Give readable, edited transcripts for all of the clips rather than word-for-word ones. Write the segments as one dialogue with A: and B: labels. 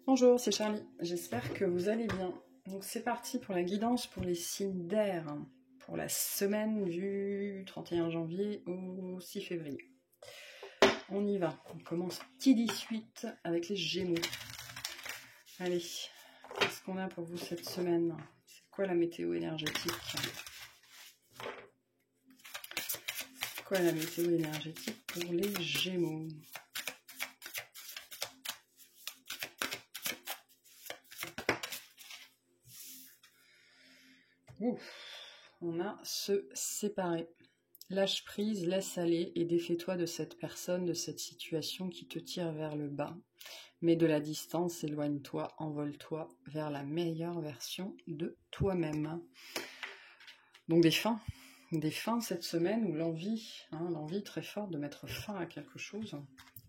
A: Bonjour, c'est Charlie. J'espère que vous allez bien. Donc c'est parti pour la guidance pour les signes d'air pour la semaine du 31 janvier au 6 février. On y va. On commence petit 18 avec les Gémeaux. Allez, qu'est-ce qu'on a pour vous cette semaine? C'est quoi la météo énergétique? C'est quoi la météo énergétique pour les Gémeaux? Ouf, on a se séparer. Lâche prise, laisse aller et défais-toi de cette personne, de cette situation qui te tire vers le bas. Mets de la distance, éloigne-toi, envole-toi vers la meilleure version de toi-même. Donc des fins cette semaine où l'envie très forte de mettre fin à quelque chose,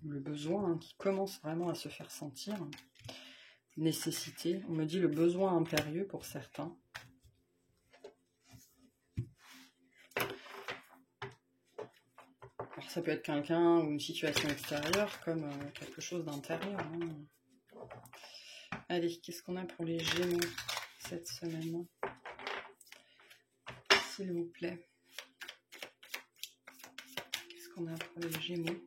A: le besoin qui commence vraiment à se faire sentir, nécessité, on me dit le besoin impérieux pour certains. Alors ça peut être quelqu'un ou une situation extérieure comme quelque chose d'intérieur. Allez, qu'est-ce qu'on a pour les Gémeaux cette semaine? S'il vous plaît. Qu'est-ce qu'on a pour les Gémeaux?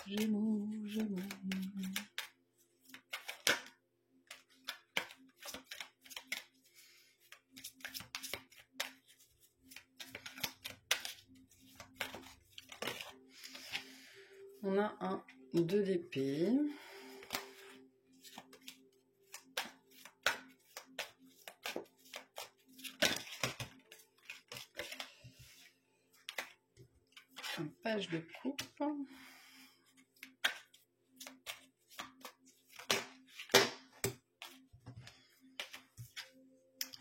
A: Gémeaux. On a un 2 d'épée. Un page de coupe.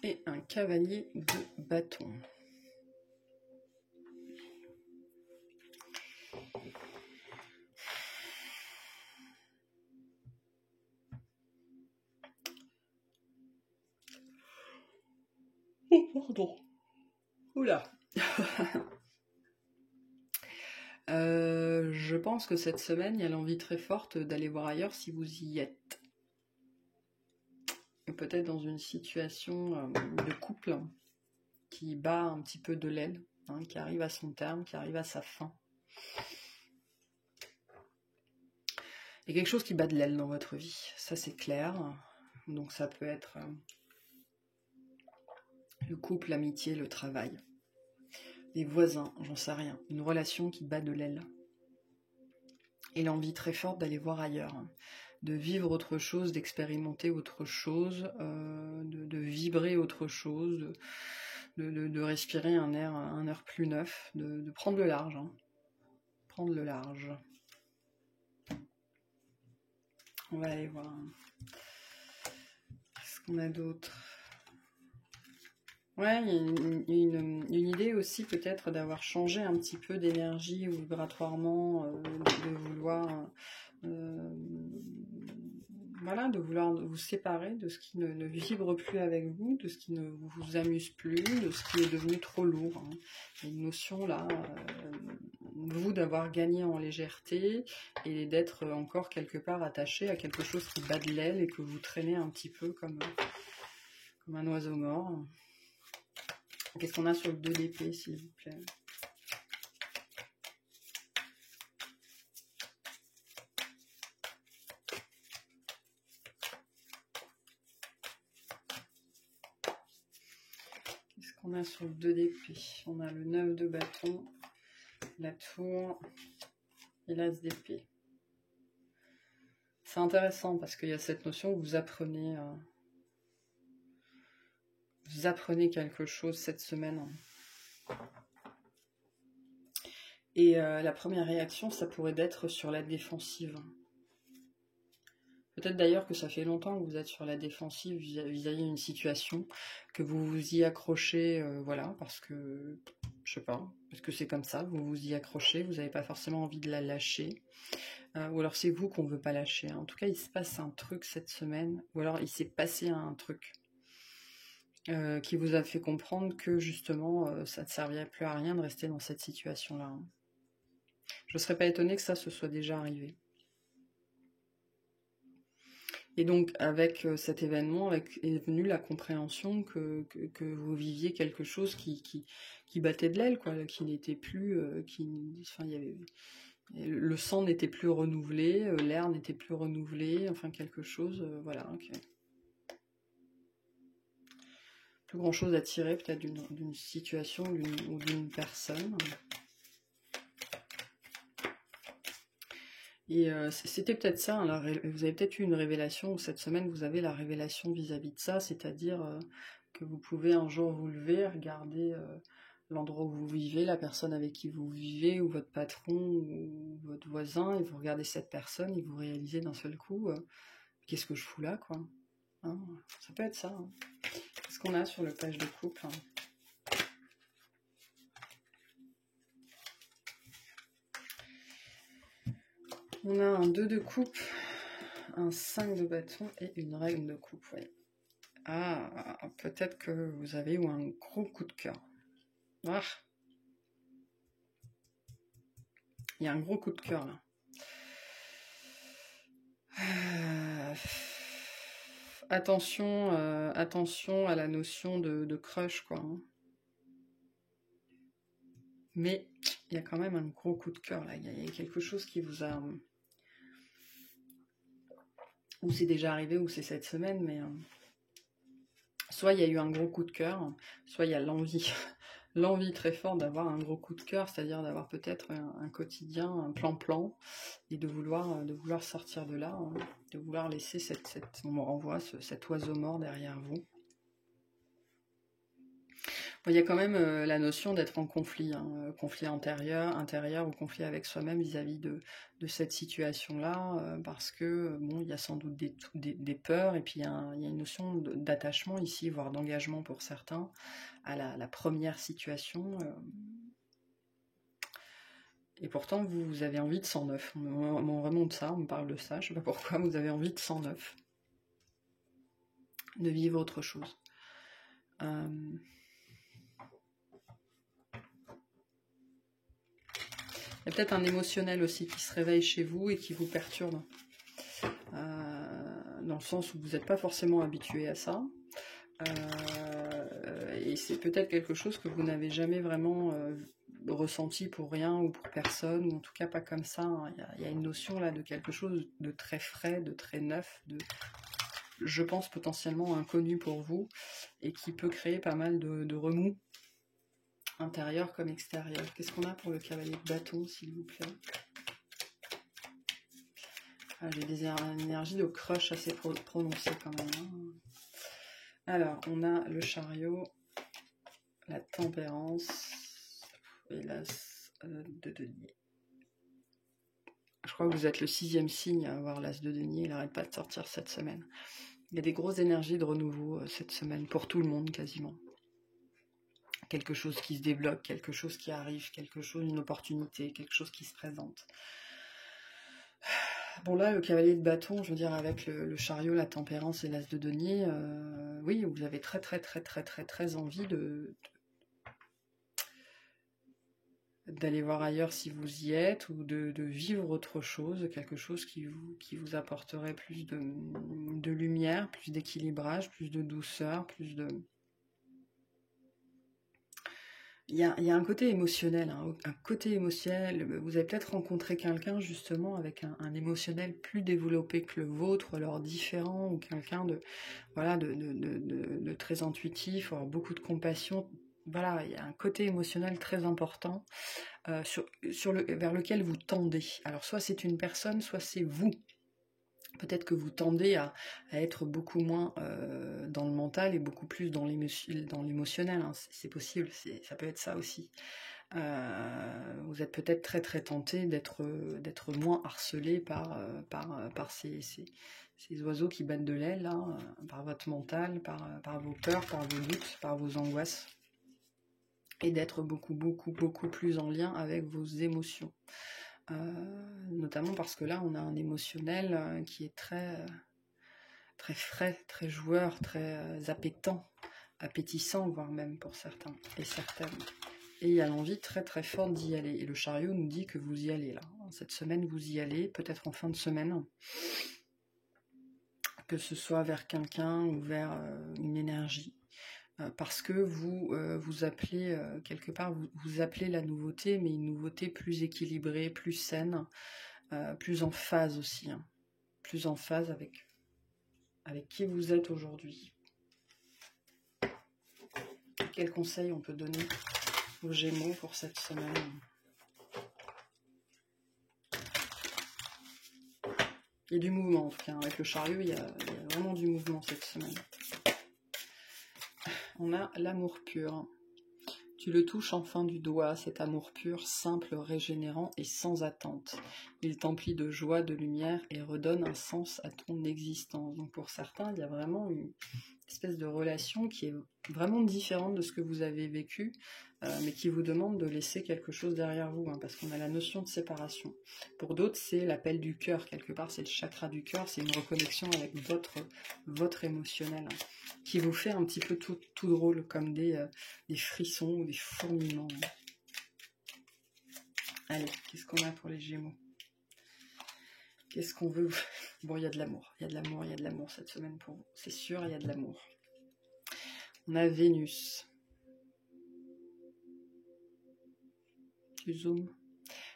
A: Et un cavalier de bâton. Oh, pardon. Oula. Je pense que cette semaine, il y a l'envie très forte d'aller voir ailleurs si vous y êtes. Peut-être dans une situation de couple qui bat un petit peu de l'aile, qui arrive à son terme, qui arrive à sa fin. Il y a quelque chose qui bat de l'aile dans votre vie, ça c'est clair. Donc ça peut être le couple, l'amitié, le travail. Les voisins, j'en sais rien. Une relation qui bat de l'aile. Et l'envie très forte d'aller voir ailleurs. De vivre autre chose, d'expérimenter autre chose, de vibrer autre chose, de respirer un air plus neuf, de prendre le large. Prendre le large. On va aller voir. Qu'est-ce qu'on a d'autre? Ouais, il y a une idée aussi peut-être d'avoir changé un petit peu d'énergie ou vibratoirement, de vouloir voilà, de vouloir vous séparer de ce qui ne vibre plus avec vous, de ce qui ne vous amuse plus, de ce qui est devenu trop lourd. Il y a une notion là, vous d'avoir gagné en légèreté et d'être encore quelque part attaché à quelque chose qui bat de l'aile et que vous traînez un petit peu comme un oiseau mort. Qu'est-ce qu'on a sur le 2 d'épée, s'il vous plaît? Qu'est-ce qu'on a sur le 2 d'épée? On a le 9 de bâton, la tour et l'as d'épée. C'est intéressant parce qu'il y a cette notion que vous apprenez quelque chose cette semaine. Et la première réaction, ça pourrait être sur la défensive. Peut-être d'ailleurs que ça fait longtemps que vous êtes sur la défensive vis-à-vis d'une situation, que vous vous y accrochez, voilà, parce que, je sais pas, parce que c'est comme ça, vous vous y accrochez, vous n'avez pas forcément envie de la lâcher, ou alors c'est vous qu'on ne veut pas lâcher. En tout cas, il se passe un truc cette semaine, ou alors il s'est passé un truc qui vous a fait comprendre que justement, ça ne servirait plus à rien de rester dans cette situation-là. Je ne serais pas étonnée que ça se soit déjà arrivé. Et donc, avec cet événement, est venue la compréhension que vous viviez quelque chose qui battait de l'aile, quoi, qui n'était plus... enfin, il y avait, le sang n'était plus renouvelé, l'air n'était plus renouvelé, enfin quelque chose, voilà. Okay. Plus grand chose à tirer peut-être d'une situation ou d'une personne. Et c'était peut-être ça, hein, vous avez peut-être eu une révélation, ou cette semaine vous avez la révélation vis-à-vis de ça, c'est-à-dire que vous pouvez un jour vous lever, regarder l'endroit où vous vivez, la personne avec qui vous vivez, ou votre patron, ou votre voisin, et vous regardez cette personne, et vous réalisez d'un seul coup, qu'est-ce que je fous là, quoi. Hein, ça peut être ça. Hein. Qu'est-ce qu'on a sur le page de couple, hein? On a un 2 de coupe, un 5 de bâton et une règle de coupe, oui. Ah, peut-être que vous avez eu un gros coup de cœur. Ah, il y a un gros coup de cœur là. Attention, attention à la notion de crush, quoi. Hein. Mais il y a quand même un gros coup de cœur là. Il y a quelque chose qui vous a... Ou c'est déjà arrivé, ou c'est cette semaine, mais... Soit il y a eu un gros coup de cœur, soit il y a l'envie. L'envie très forte d'avoir un gros coup de cœur, c'est-à-dire d'avoir peut-être un quotidien, un plan-plan, et de vouloir sortir de là, hein, de vouloir laisser on me renvoie cet oiseau mort derrière vous. Bon, il y a quand même la notion d'être en conflit, hein, conflit intérieur ou conflit avec soi-même vis-à-vis de cette situation-là, parce que bon, il y a sans doute des peurs, et puis il y a une notion d'attachement ici, voire d'engagement pour certains, à la première situation. Et pourtant, vous avez envie de 109. On remonte ça, on me parle de ça, je ne sais pas pourquoi, vous avez envie de 109. De vivre autre chose. Il y a peut-être un émotionnel aussi qui se réveille chez vous et qui vous perturbe. Dans le sens où vous n'êtes pas forcément habitué à ça. Et c'est peut-être quelque chose que vous n'avez jamais vraiment ressenti pour rien ou pour personne, ou en tout cas pas comme ça. Hein. Il y a une notion là de quelque chose de très frais, de très neuf, je pense potentiellement inconnu pour vous, et qui peut créer pas mal de remous, intérieur comme extérieur. Qu'est-ce qu'on a pour le cavalier de bâton, s'il vous plaît? Ah, j'ai des énergies de crush assez prononcées quand même. Hein. Alors, on a le chariot, la tempérance et l'as de denier. Je crois que vous êtes le 6e signe à avoir l'as de denier, il n'arrête pas de sortir cette semaine. Il y a des grosses énergies de renouveau cette semaine, pour tout le monde quasiment. Quelque chose qui se débloque, quelque chose qui arrive, quelque chose, une opportunité, quelque chose qui se présente. Bon là, le cavalier de bâton, je veux dire, avec le chariot, la tempérance et l'as de denier, oui, vous avez très envie d'aller voir ailleurs si vous y êtes, ou de vivre autre chose, quelque chose qui vous apporterait plus de lumière, plus d'équilibrage, plus de douceur, plus de... Il y a un côté émotionnel, hein, un côté émotionnel. Vous avez peut-être rencontré quelqu'un justement avec un émotionnel plus développé que le vôtre, ou alors différent, ou quelqu'un de très intuitif, ou alors beaucoup de compassion. Voilà, il y a un côté émotionnel très important vers lequel vous tendez. Alors soit c'est une personne, soit c'est vous. Peut-être que vous tendez à être beaucoup moins dans le mental et beaucoup plus dans l'émotionnel. Hein. C'est possible, ça peut être ça aussi. Vous êtes peut-être très tenté d'être moins harcelé par ces oiseaux qui battent de l'aile, hein, par votre mental, par vos peurs, par vos doutes, par vos angoisses, et d'être beaucoup plus en lien avec vos émotions. Notamment parce que là on a un émotionnel qui est très frais, très joueur, très appétissant, voire même pour certains et certaines. Et il y a l'envie très forte d'y aller. Et le chariot nous dit que vous y allez là. Cette semaine vous y allez, peut-être en fin de semaine. que ce soit vers quelqu'un ou vers une énergie. Parce que vous appelez, quelque part, vous appelez la nouveauté, mais une nouveauté plus équilibrée, plus saine, plus en phase aussi, hein, plus en phase avec qui vous êtes aujourd'hui. Quels conseils on peut donner aux Gémeaux pour cette semaine? Il y a du mouvement en tout cas, avec le chariot, il y a vraiment du mouvement cette semaine. On a l'amour pur. Tu le touches enfin du doigt, cet amour pur, simple, régénérant et sans attente. Il t'emplit de joie, de lumière et redonne un sens à ton existence. Donc pour certains, il y a vraiment une espèce de relation qui est vraiment différente de ce que vous avez vécu, mais qui vous demande de laisser quelque chose derrière vous, hein, parce qu'on a la notion de séparation. Pour d'autres, c'est l'appel du cœur, quelque part, c'est le chakra du cœur, c'est une reconnexion avec votre émotionnel, hein, qui vous fait un petit peu tout drôle, comme des frissons ou des fourmillements. Allez, qu'est-ce qu'on a pour les Gémeaux? Qu'est-ce qu'on veut? Bon, il y a de l'amour, il y a de l'amour, il y a de l'amour cette semaine pour vous. C'est sûr, il y a de l'amour. On a Vénus. Tu zoomes.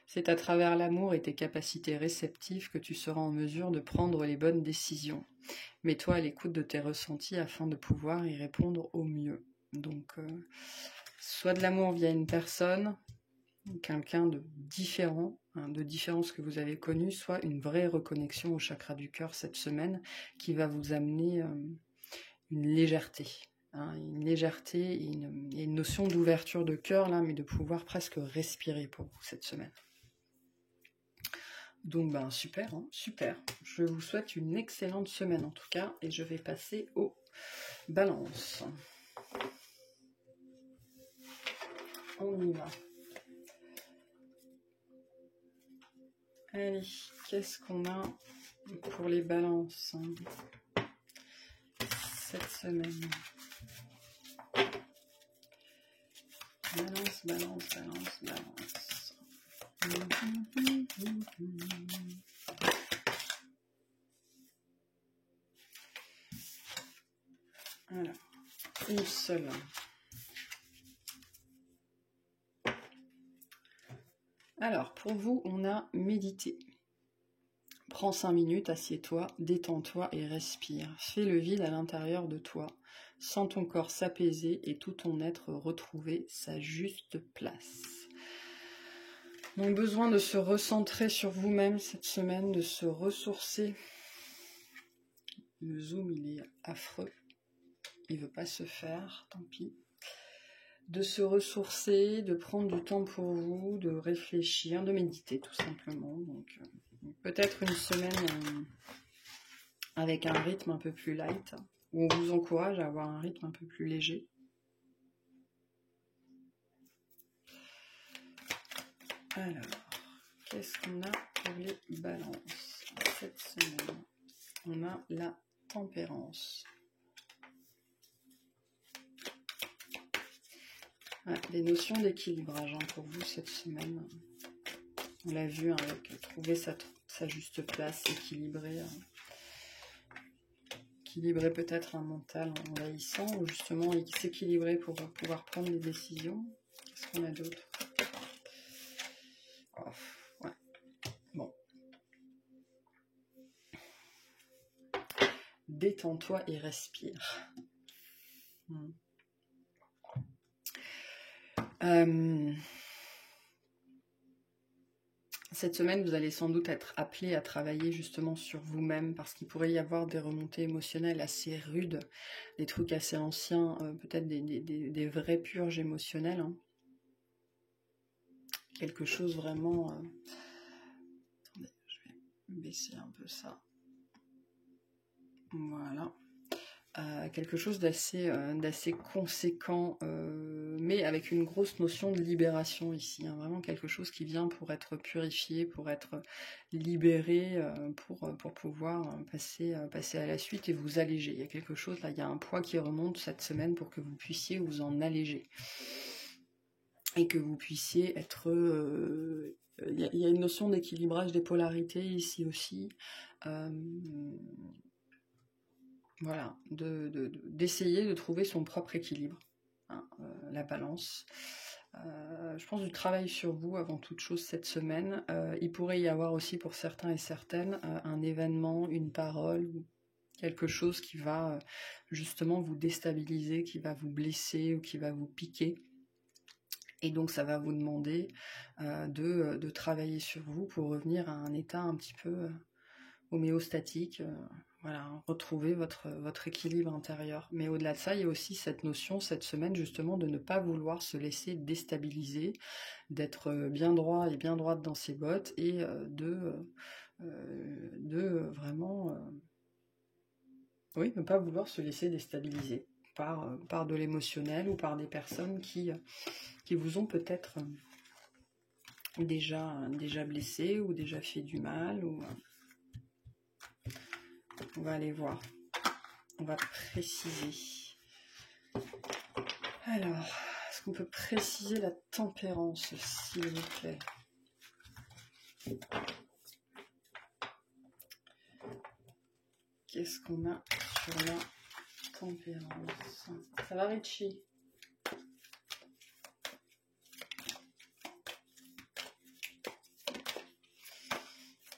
A: C'est à travers l'amour et tes capacités réceptives que tu seras en mesure de prendre les bonnes décisions. Mets-toi à l'écoute de tes ressentis afin de pouvoir y répondre au mieux. Donc, soit de l'amour via une personne, quelqu'un de différent, hein, de différence que vous avez connu, soit une vraie reconnexion au chakra du cœur cette semaine qui va vous amener une légèreté. Hein, une légèreté et une notion d'ouverture de cœur, là, mais de pouvoir presque respirer pour vous cette semaine. Donc, ben, super, hein, super. Je vous souhaite une excellente semaine en tout cas, et je vais passer aux balances. On y va. Allez, qu'est-ce qu'on a pour les balances cette semaine? Balance, balance, balance, balance. Alors, une seule. Alors, pour vous, on a médité. Prends 5 minutes, assieds-toi, détends-toi et respire. Fais le vide à l'intérieur de toi. Sens ton corps s'apaiser et tout ton être retrouver sa juste place. Donc, besoin de se recentrer sur vous-même cette semaine, de se ressourcer. Le zoom, il est affreux. Il ne veut pas se faire, tant pis. De se ressourcer, de prendre du temps pour vous, de réfléchir, de méditer tout simplement. Donc, peut-être une semaine avec un rythme un peu plus light, où on vous encourage à avoir un rythme un peu plus léger. Alors, qu'est-ce qu'on a pour les balances cette semaine? On a la tempérance. Ouais, des notions d'équilibrage pour vous cette semaine. On l'a vu, hein, avec trouver sa juste place, équilibrer peut-être un mental envahissant, ou justement s'équilibrer pour pouvoir prendre des décisions. Qu'est-ce qu'on a d'autre? Ouais. Bon. Détends-toi et respire. Cette semaine, vous allez sans doute être appelé à travailler justement sur vous-même, parce qu'il pourrait y avoir des remontées émotionnelles assez rudes, des trucs assez anciens, peut-être des vraies purges émotionnelles. Hein. Quelque chose vraiment... Attendez, je vais baisser un peu ça. Voilà. Quelque chose d'assez conséquent, mais avec une grosse notion de libération ici, hein, vraiment quelque chose qui vient pour être purifié, pour être libéré, pour pouvoir passer à la suite et vous alléger. Il y a quelque chose là, il y a un poids qui remonte cette semaine pour que vous puissiez vous en alléger et que vous puissiez être... il y a une notion d'équilibrage des polarités ici aussi. voilà, d'essayer de trouver son propre équilibre, hein, la balance. Je pense du travail sur vous avant toute chose cette semaine. Il pourrait y avoir aussi pour certains et certaines un événement, une parole, quelque chose qui va justement vous déstabiliser, qui va vous blesser ou qui va vous piquer. Et donc ça va vous demander de travailler sur vous pour revenir à un état un petit peu homéostatique, voilà, retrouver votre équilibre intérieur. Mais au-delà de ça, il y a aussi cette notion, cette semaine justement, de ne pas vouloir se laisser déstabiliser, d'être bien droit et bien droite dans ses bottes, et de vraiment, oui, ne pas vouloir se laisser déstabiliser par de l'émotionnel ou par des personnes qui vous ont peut-être déjà blessé ou déjà fait du mal. On va aller voir. On va préciser. Alors, est-ce qu'on peut préciser la tempérance, s'il vous plaît? Qu'est-ce qu'on a sur la tempérance? Ça va, Richie?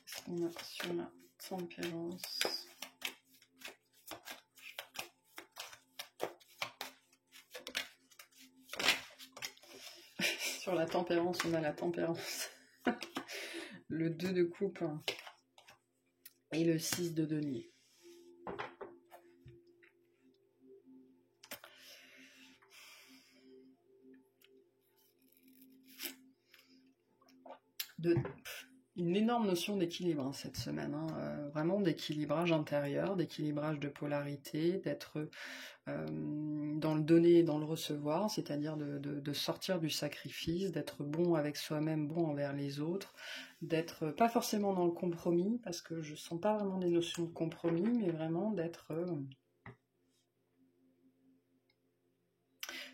A: Qu'est-ce qu'on a sur la tempérance? Sur la tempérance, on a la tempérance. Le 2 de coupe et le 6 de denier. Une énorme notion d'équilibre cette semaine, hein, vraiment d'équilibrage intérieur, d'équilibrage de polarité, d'être dans le donner et dans le recevoir, c'est-à-dire de sortir du sacrifice, d'être bon avec soi-même, bon envers les autres, d'être pas forcément dans le compromis, parce que je sens pas vraiment des notions de compromis, mais vraiment d'être...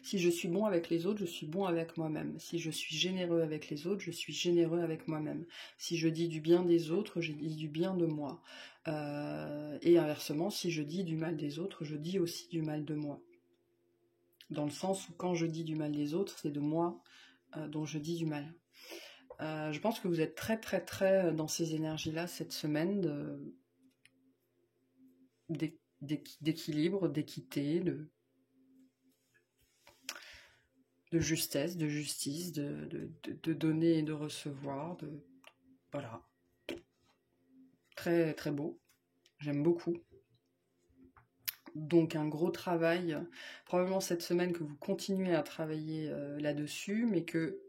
A: si je suis bon avec les autres, je suis bon avec moi-même. Si je suis généreux avec les autres, je suis généreux avec moi-même. Si je dis du bien des autres, je dis du bien de moi. Et inversement, si je dis du mal des autres, je dis aussi du mal de moi. Dans le sens où quand je dis du mal des autres, c'est de moi dont je dis du mal. Je pense que vous êtes très très très dans ces énergies-là cette semaine d'équilibre, d'équité, de justesse, de justice, de donner et de recevoir, voilà. Très très beau, j'aime beaucoup. Donc un gros travail, probablement cette semaine que vous continuez à travailler là-dessus, mais que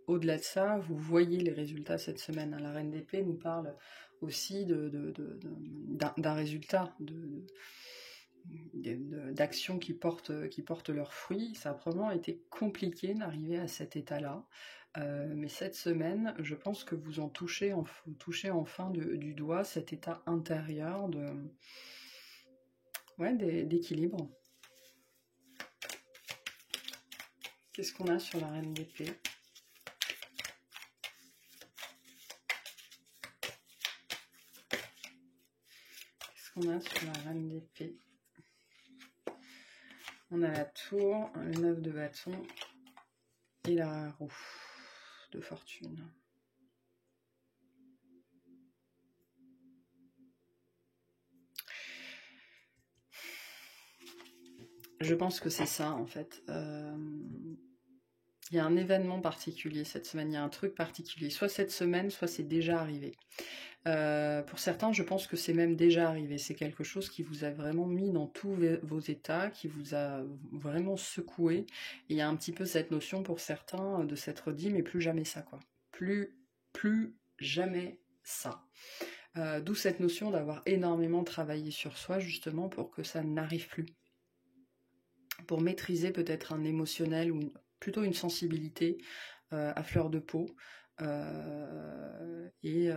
A: au-delà de ça, vous voyez les résultats cette semaine. La Reine d'Épée nous parle aussi d'un résultat, d'actions qui portent leurs fruits. Ça a probablement été compliqué d'arriver à cet état-là. Mais cette semaine, je pense que vous touchez enfin du doigt cet état intérieur d'équilibre. Qu'est-ce qu'on a sur la Reine d'Épée? Qu'est-ce qu'on a sur la Reine d'Épée? On a la tour, le 9 de bâton et la roue de fortune. Je pense que c'est ça en fait. Il y a un événement particulier cette semaine, il y a un truc particulier. Soit cette semaine, soit c'est déjà arrivé. Pour certains, je pense que c'est même déjà arrivé. C'est quelque chose qui vous a vraiment mis dans tous vos états, qui vous a vraiment secoué. Et il y a un petit peu cette notion pour certains de s'être dit, mais plus jamais ça, quoi. Plus jamais ça. D'où cette notion d'avoir énormément travaillé sur soi, justement, pour que ça n'arrive plus. Pour maîtriser peut-être un émotionnel ou plutôt une sensibilité à fleur de peau. Et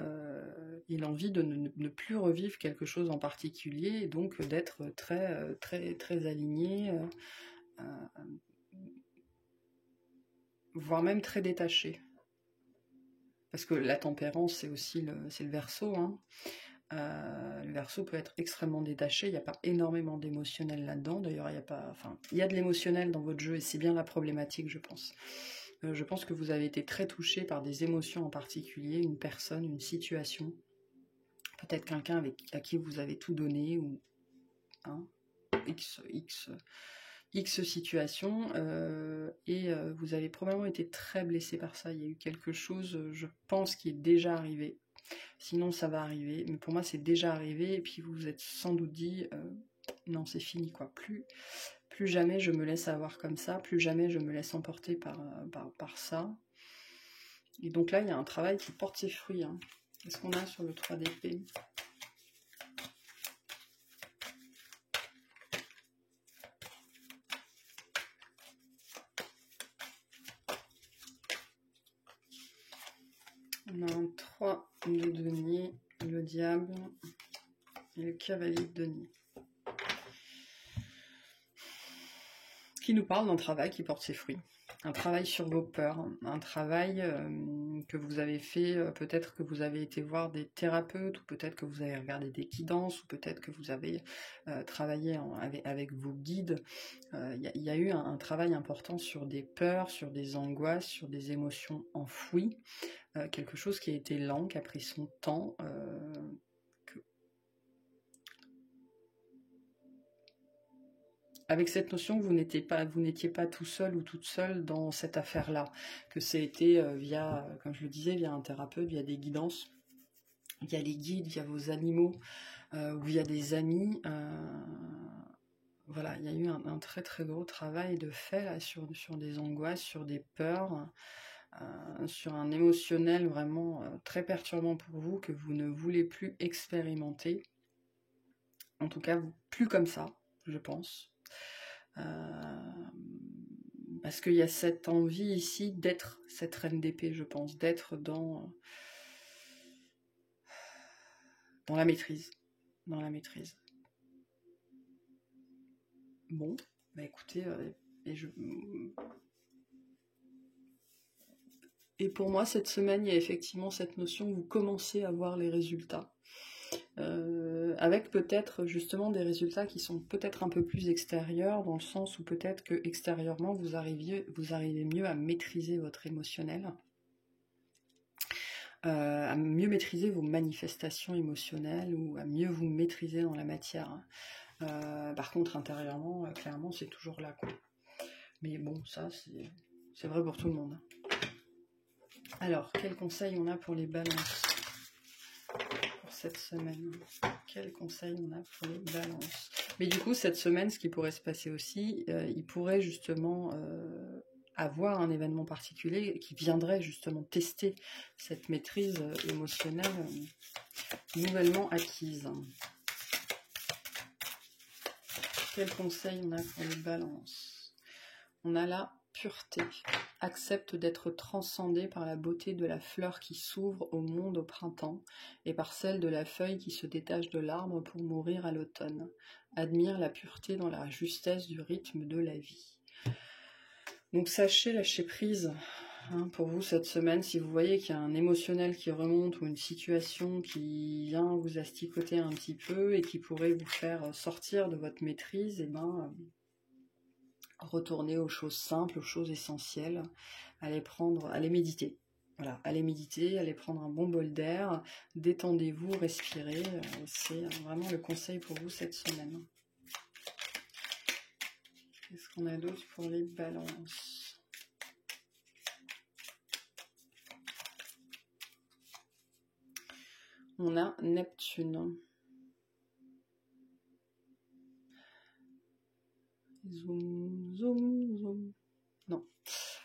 A: l'envie de ne plus revivre quelque chose en particulier, et donc d'être très, très, très aligné, voire même très détaché. Parce que la tempérance, c'est aussi le Verseau, hein. Le Verseau peut être extrêmement détaché, il n'y a pas énormément d'émotionnel là-dedans, d'ailleurs il y a de l'émotionnel dans votre jeu et c'est bien la problématique je pense. Je pense que vous avez été très touché par des émotions en particulier, une personne, une situation, peut-être quelqu'un à qui vous avez tout donné, ou hein, X situation, et vous avez probablement été très blessé par ça, il y a eu quelque chose, je pense, qui est déjà arrivé. Sinon ça va arriver, mais pour moi c'est déjà arrivé, et puis vous vous êtes sans doute dit, non c'est fini quoi, plus jamais je me laisse avoir comme ça, plus jamais je me laisse emporter par ça. Et donc là il y a un travail qui porte ses fruits, hein. Qu'est-ce qu'on a sur le 3 d'épée? On a un 3 de denier, le diable et le cavalier de denier. Qui nous parle d'un travail qui porte ses fruits. Un travail sur vos peurs, un travail que vous avez fait, peut-être que vous avez été voir des thérapeutes, ou peut-être que vous avez regardé des guidances, ou peut-être que vous avez travaillé avec vos guides. Il y a eu un travail important sur des peurs, sur des angoisses, sur des émotions enfouies, quelque chose qui a été lent, qui a pris son temps, avec cette notion que vous n'étiez pas tout seul ou toute seule dans cette affaire-là, que c'était via, comme je le disais, via un thérapeute, via des guidances, via les guides, via vos animaux, ou via des amis. Voilà, il y a eu un très très gros travail de fait là, sur des angoisses, sur des peurs, sur un émotionnel vraiment très perturbant pour vous, que vous ne voulez plus expérimenter. En tout cas, plus comme ça, je pense. Parce qu'il y a cette envie ici d'être cette reine d'épée, je pense, d'être dans la maîtrise. Dans la maîtrise. Bon, bah écoutez, et pour moi, cette semaine, il y a effectivement cette notion que vous commencez à voir les résultats. Avec peut-être justement des résultats qui sont peut-être un peu plus extérieurs, dans le sens où peut-être que extérieurement vous arrivez mieux à maîtriser votre émotionnel, à mieux maîtriser vos manifestations émotionnelles, ou à mieux vous maîtriser dans la matière. Par contre, intérieurement, clairement, c'est toujours là, quoi. Mais bon, ça, c'est vrai pour tout le monde. Alors, quels conseils on a pour les balances pour cette semaine? Quels conseils on a pour les balances? Mais du coup, cette semaine, ce qui pourrait se passer aussi, il pourrait justement avoir un événement particulier qui viendrait justement tester cette maîtrise émotionnelle nouvellement acquise. Quels conseils on a pour les balances? On a la pureté. Accepte d'être transcendé par la beauté de la fleur qui s'ouvre au monde au printemps et par celle de la feuille qui se détache de l'arbre pour mourir à l'automne. Admire la pureté dans la justesse du rythme de la vie. Donc sachez lâcher prise, hein, pour vous cette semaine. Si vous voyez qu'il y a un émotionnel qui remonte ou une situation qui vient vous asticoter un petit peu et qui pourrait vous faire sortir de votre maîtrise, et retournez aux choses simples, aux choses essentielles, allez méditer. Voilà, allez méditer, allez prendre un bon bol d'air, détendez-vous, respirez. C'est vraiment le conseil pour vous cette semaine. Qu'est-ce qu'on a d'autre pour les balances? On a Neptune. Zoom, zoom, zoom. Non.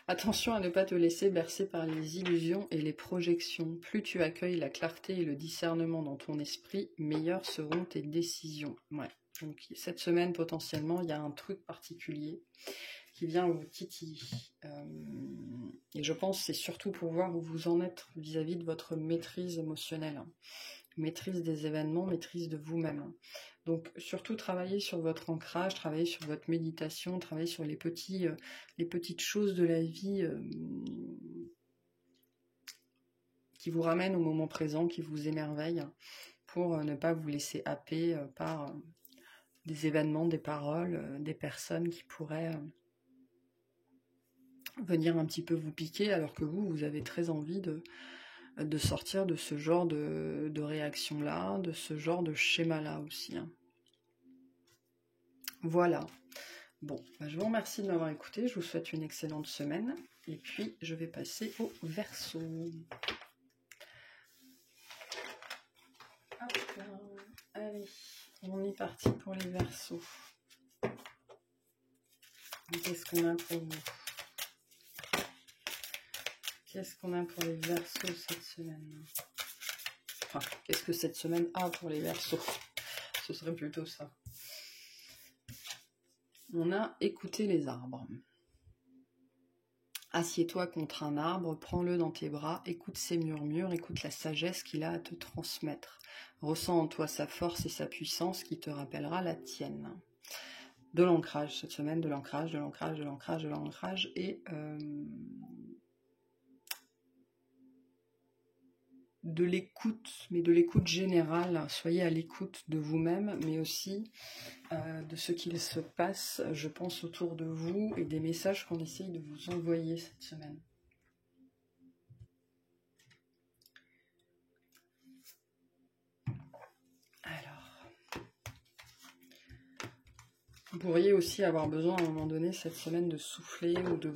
A: Attention à ne pas te laisser bercer par les illusions et les projections. Plus tu accueilles la clarté et le discernement dans ton esprit, meilleures seront tes décisions. Ouais. Donc cette semaine, potentiellement, il y a un truc particulier qui vient vous titiller. Et je pense que c'est surtout pour voir où vous en êtes vis-à-vis de votre maîtrise émotionnelle. Maîtrise des événements, maîtrise de vous-même. Donc surtout travailler sur votre ancrage, travailler sur votre méditation, travailler sur les petites choses de la vie qui vous ramènent au moment présent, qui vous émerveillent, pour ne pas vous laisser happer par des événements, des paroles, des personnes qui pourraient venir un petit peu vous piquer, alors que vous avez très envie de sortir de ce genre de réaction-là, de ce genre de schéma-là aussi. Hein. Voilà. Bon, je vous remercie de m'avoir écouté, je vous souhaite une excellente semaine, et puis je vais passer au Verseau. Hop là. Allez, on est parti pour les Verseaux. Qu'est-ce qu'on a pour vous? Qu'est-ce qu'on a pour les Verseaux cette semaine? Enfin, qu'est-ce que cette semaine a pour les Verseaux? Ce serait plutôt ça. On a écouté les arbres. Assieds-toi contre un arbre, prends-le dans tes bras, écoute ses murmures, écoute la sagesse qu'il a à te transmettre. Ressens en toi sa force et sa puissance qui te rappellera la tienne. De l'ancrage cette semaine, de l'ancrage, de l'ancrage, de l'ancrage, de l'ancrage et de l'écoute, mais de l'écoute générale. Soyez à l'écoute de vous-même, mais aussi de ce qu'il se passe, je pense, autour de vous et des messages qu'on essaye de vous envoyer cette semaine. Alors, vous pourriez aussi avoir besoin à un moment donné cette semaine de souffler ou de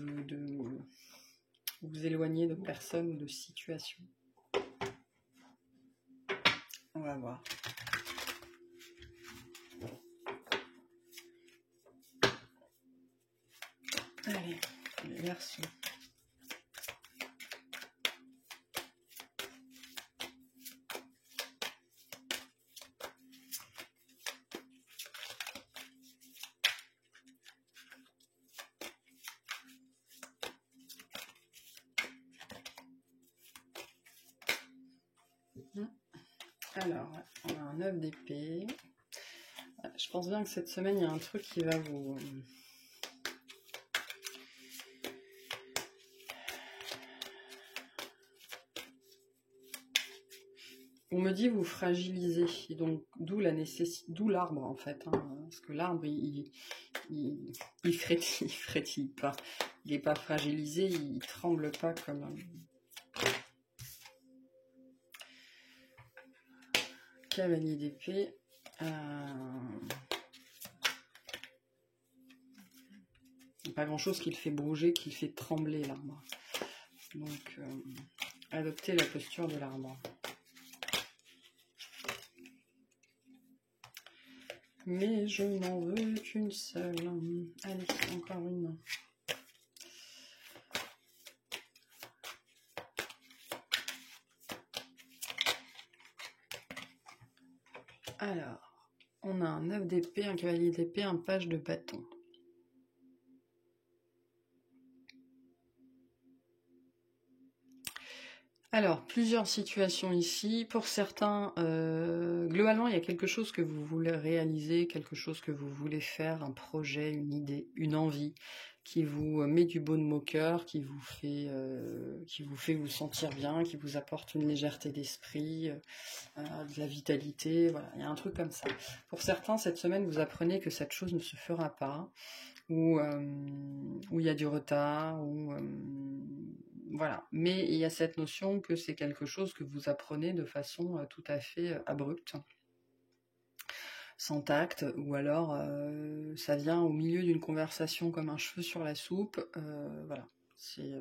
A: vous éloigner de personnes ou de situations. On va voir. Allez, les Verseaux. Alors, on a un 9 d'épée. Je pense bien que cette semaine, il y a un truc qui va vous... On me dit vous fragiliser, et donc d'où la nécessité, d'où l'arbre en fait, hein, parce que l'arbre il frétille pas, il n'est pas fragilisé, il tremble pas comme cavalier d'épée. Pas grand chose qui le fait bouger, qui le fait trembler l'arbre. Donc adoptez la posture de l'arbre. Mais je n'en veux qu'une seule. Allez, encore une. Alors, on a un 9 d'épée, un cavalier d'épée, un page de bâton. Alors, plusieurs situations ici. Pour certains, globalement, il y a quelque chose que vous voulez réaliser, quelque chose que vous voulez faire, un projet, une idée, une envie, qui vous met du baume au cœur, qui vous fait vous sentir bien, qui vous apporte une légèreté d'esprit, de la vitalité. Voilà, il y a un truc comme ça. Pour certains, cette semaine, vous apprenez que cette chose ne se fera pas, ou il y a du retard, ou... voilà, mais il y a cette notion que c'est quelque chose que vous apprenez de façon tout à fait abrupte, sans tact, ou alors ça vient au milieu d'une conversation comme un cheveu sur la soupe. Voilà, c'est...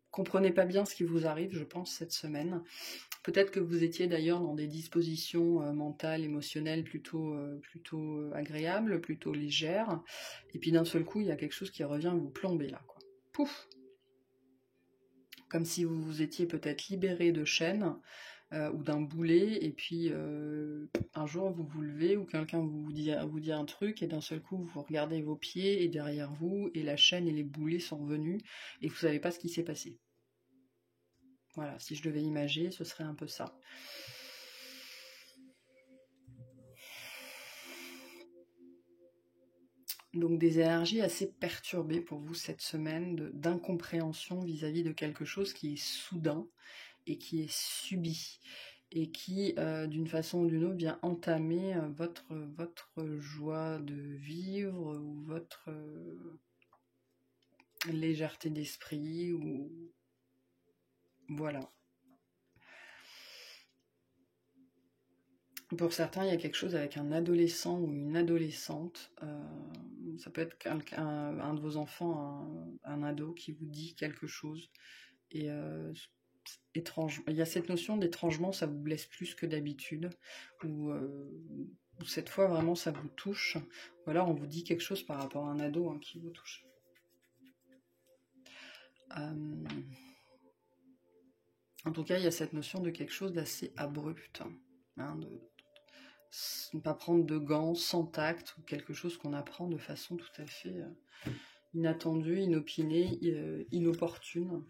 A: comprenez pas bien ce qui vous arrive, je pense, cette semaine. Peut-être que vous étiez d'ailleurs dans des dispositions mentales, émotionnelles plutôt agréables, plutôt légères, et puis d'un seul coup, il y a quelque chose qui revient vous plomber là, quoi. Pouf! Comme si vous vous étiez peut-être libéré de chaînes ou d'un boulet, et puis un jour vous vous levez ou quelqu'un vous dit un truc, et d'un seul coup vous regardez vos pieds et derrière vous, et la chaîne et les boulets sont revenus, et vous ne savez pas ce qui s'est passé. Voilà, si je devais imager, ce serait un peu ça. Donc des énergies assez perturbées pour vous cette semaine, d'incompréhension vis-à-vis de quelque chose qui est soudain et qui est subi. et qui, d'une façon ou d'une autre, vient entamer votre joie de vivre ou votre légèreté d'esprit, ou voilà. Pour certains, il y a quelque chose avec un adolescent ou une adolescente. Ça peut être un de vos enfants, un ado qui vous dit quelque chose. Et étrange. Il y a cette notion d'étrangement, ça vous blesse plus que d'habitude. Ou cette fois, vraiment, ça vous touche. Ou alors, on vous dit quelque chose par rapport à un ado qui vous touche. En tout cas, il y a cette notion de quelque chose d'assez abrupt. De ne pas prendre de gants sans tact, ou quelque chose qu'on apprend de façon tout à fait inattendue, inopinée, inopportune.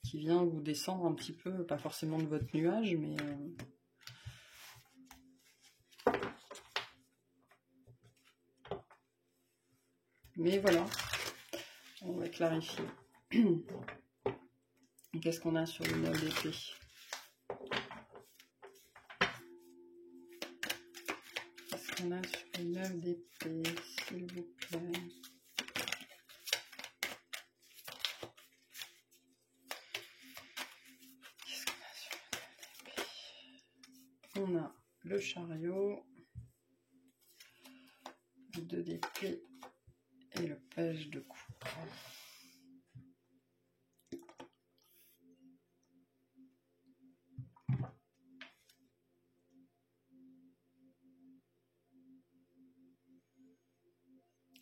A: Qui vient vous descendre un petit peu, pas forcément de votre nuage, mais voilà, on va clarifier. Qu'est-ce qu'on a sur le 9 d'épée? Qu'est-ce qu'on a sur le 9 d'épée, s'il vous plaît? Qu'est-ce qu'on a sur le 9 d'épée? On a le chariot, le 2 d'épée et le page de coupe.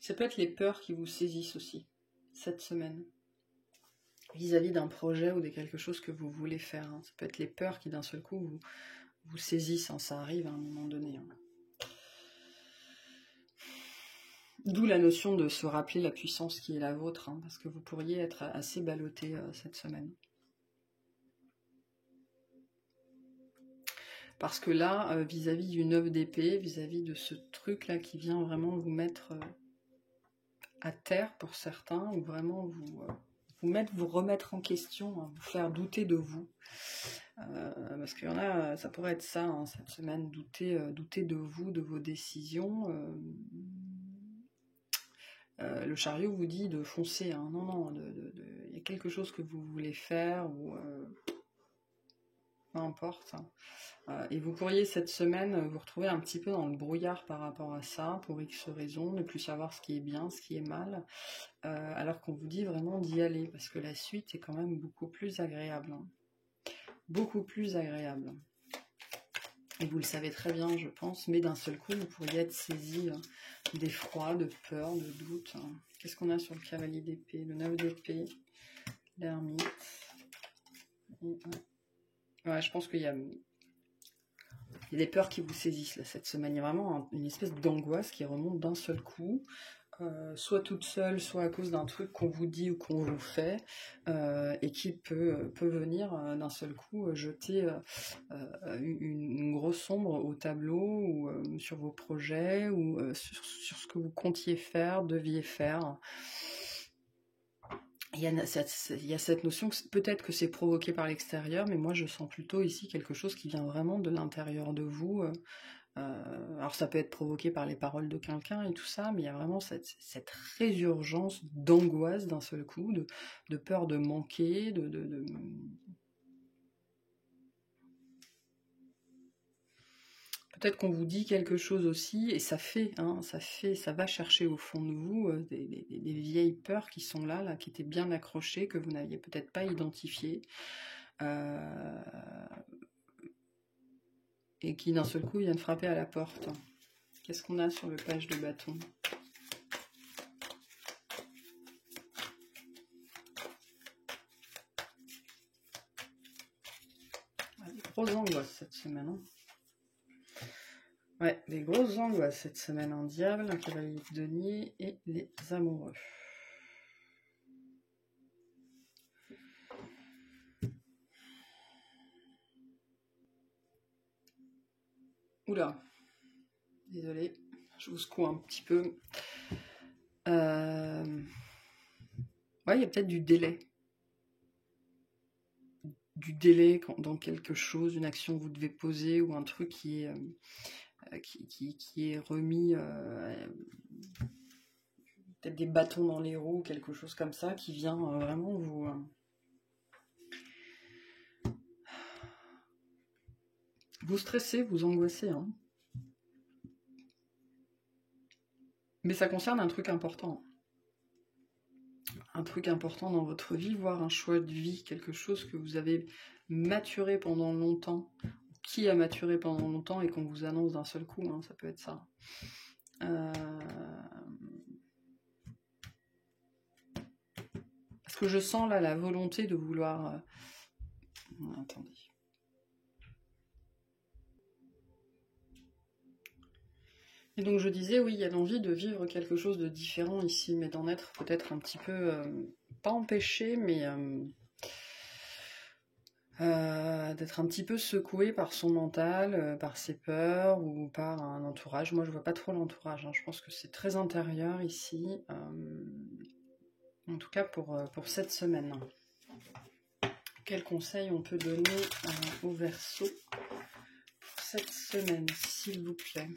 A: Ça peut être les peurs qui vous saisissent aussi, cette semaine, vis-à-vis d'un projet ou de quelque chose que vous voulez faire. Ça peut être les peurs qui d'un seul coup vous saisissent, ça arrive à un moment donné. D'où la notion de se rappeler la puissance qui est la vôtre, parce que vous pourriez être assez ballotté cette semaine. Parce que là, vis-à-vis du 9 d'épée, vis-à-vis de ce truc-là qui vient vraiment vous mettre à terre pour certains, ou vraiment vous remettre en question, vous faire douter de vous. Parce qu'il y en a, ça pourrait être ça, cette semaine, douter de vous, de vos décisions. Le chariot vous dit de foncer, non, il y a quelque chose que vous voulez faire, ou peu importe. Et vous pourriez cette semaine vous retrouver un petit peu dans le brouillard par rapport à ça, pour X raisons, ne plus savoir ce qui est bien, ce qui est mal, alors qu'on vous dit vraiment d'y aller, parce que la suite est quand même beaucoup plus agréable. Beaucoup plus agréable. Et vous le savez très bien, je pense, mais d'un seul coup, vous pourriez être saisi d'effroi, de peur, de doute. Qu'est-ce qu'on a sur le cavalier d'épée? Le 9 d'épée, l'ermite. Ouais, je pense qu'il y a des peurs qui vous saisissent là, cette semaine. Il y a vraiment une espèce d'angoisse qui remonte d'un seul coup. Soit toute seule, soit à cause d'un truc qu'on vous dit ou qu'on vous fait, et qui peut venir d'un seul coup jeter une grosse ombre au tableau, ou sur vos projets, ou sur ce que vous comptiez faire, deviez faire. Il y a cette notion que peut-être que c'est provoqué par l'extérieur, mais moi je sens plutôt ici quelque chose qui vient vraiment de l'intérieur de vous. Alors ça peut être provoqué par les paroles de quelqu'un et tout ça, mais il y a vraiment cette résurgence d'angoisse d'un seul coup, de peur de manquer, Peut-être qu'on vous dit quelque chose aussi, et ça va chercher au fond de vous des vieilles peurs qui sont là, qui étaient bien accrochées, que vous n'aviez peut-être pas identifiées. Et qui d'un seul coup viennent frapper à la porte. Qu'est-ce qu'on a sur le page de bâton? Des grosses angoisses cette semaine. Ouais, des grosses angoisses cette semaine. Un diable, un cavalier de denier et les amoureux. Oula, désolée, je vous secoue un petit peu. Ouais, il y a peut-être du délai. du délai dans quelque chose, une action que vous devez poser ou un truc qui est remis, peut-être des bâtons dans les roues, quelque chose comme ça, qui vient vraiment vous stresser, vous angoisser. Hein. Mais ça concerne un truc important. Un truc important dans votre vie, voire un choix de vie, quelque chose que vous avez maturé pendant longtemps, qui a maturé pendant longtemps et qu'on vous annonce d'un seul coup, hein, ça peut être ça. Parce que je sens là la volonté de vouloir... Attendez. Et donc je disais, oui, il y a l'envie de vivre quelque chose de différent ici, mais d'en être peut-être un petit peu, pas empêché, mais d'être un petit peu secoué par son mental, par ses peurs ou par un entourage. Moi je vois pas trop l'entourage, hein. Je pense que c'est très intérieur ici, en tout cas pour cette semaine. Quel conseil on peut donner au Verseau pour cette semaine, s'il vous plaît?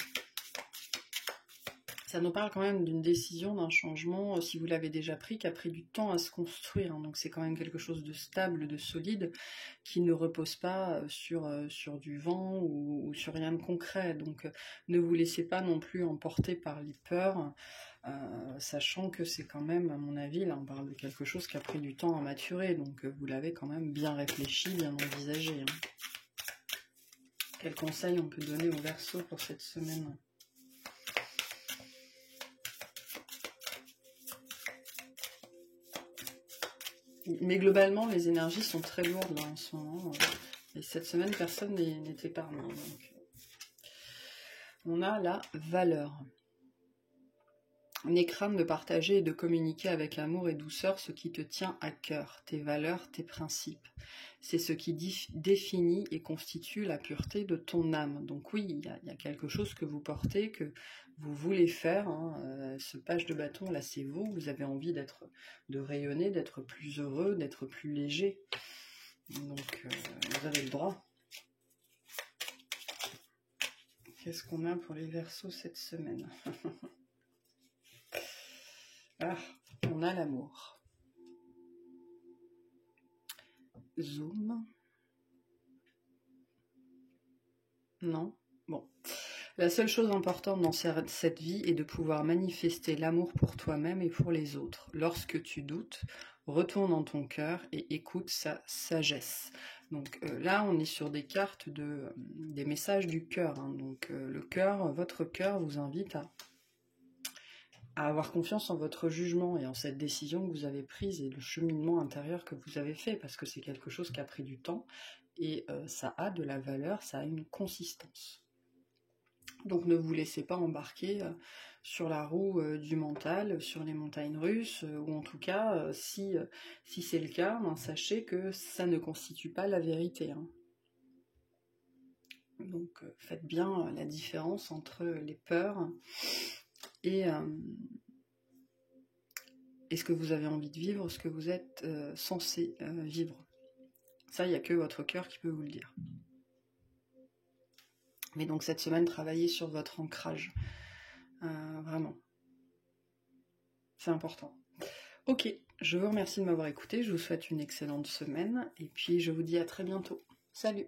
A: Ça nous parle quand même d'une décision, d'un changement, si vous l'avez déjà pris, qui a pris du temps à se construire. Hein. Donc c'est quand même quelque chose de stable, de solide, qui ne repose pas sur du vent ou sur rien de concret. Donc ne vous laissez pas non plus emporter par les peurs, sachant que c'est quand même, à mon avis, là on parle de quelque chose qui a pris du temps à maturer. Donc vous l'avez quand même bien réfléchi, bien envisagé. Hein. Quel conseil on peut donner au Verseau pour cette semaine ? Mais globalement, les énergies sont très lourdes là, en ce moment. Et cette semaine, personne n'est épargné. Donc, on a la valeur. N'aie crainte de partager et de communiquer avec amour et douceur ce qui te tient à cœur, tes valeurs, tes principes. C'est ce qui définit et constitue la pureté de ton âme. Donc oui, il y a quelque chose que vous portez, que vous voulez faire. Hein. Ce page de bâton, là, c'est vous. Vous avez envie de rayonner, d'être plus heureux, d'être plus léger. Donc, vous avez le droit. Qu'est-ce qu'on a pour les Verseaux cette semaine? Ah, on a l'amour. Zoom. Non? Bon. La seule chose importante dans cette vie est de pouvoir manifester l'amour pour toi-même et pour les autres. Lorsque tu doutes, retourne dans ton cœur et écoute sa sagesse. Donc là, on est sur des cartes des messages du cœur. Hein. Donc le cœur, votre cœur vous invite à avoir confiance en votre jugement et en cette décision que vous avez prise et le cheminement intérieur que vous avez fait, parce que c'est quelque chose qui a pris du temps et ça a de la valeur, ça a une consistance. Donc ne vous laissez pas embarquer sur la roue du mental, sur les montagnes russes, ou en tout cas, si c'est le cas, ben, sachez que ça ne constitue pas la vérité. Hein. Donc faites bien la différence entre les peurs et ce que vous avez envie de vivre, ce que vous êtes censé vivre. Ça, il n'y a que votre cœur qui peut vous le dire. Mais donc cette semaine, travaillez sur votre ancrage. Vraiment. C'est important. Ok, je vous remercie de m'avoir écouté, je vous souhaite une excellente semaine, et puis je vous dis à très bientôt. Salut!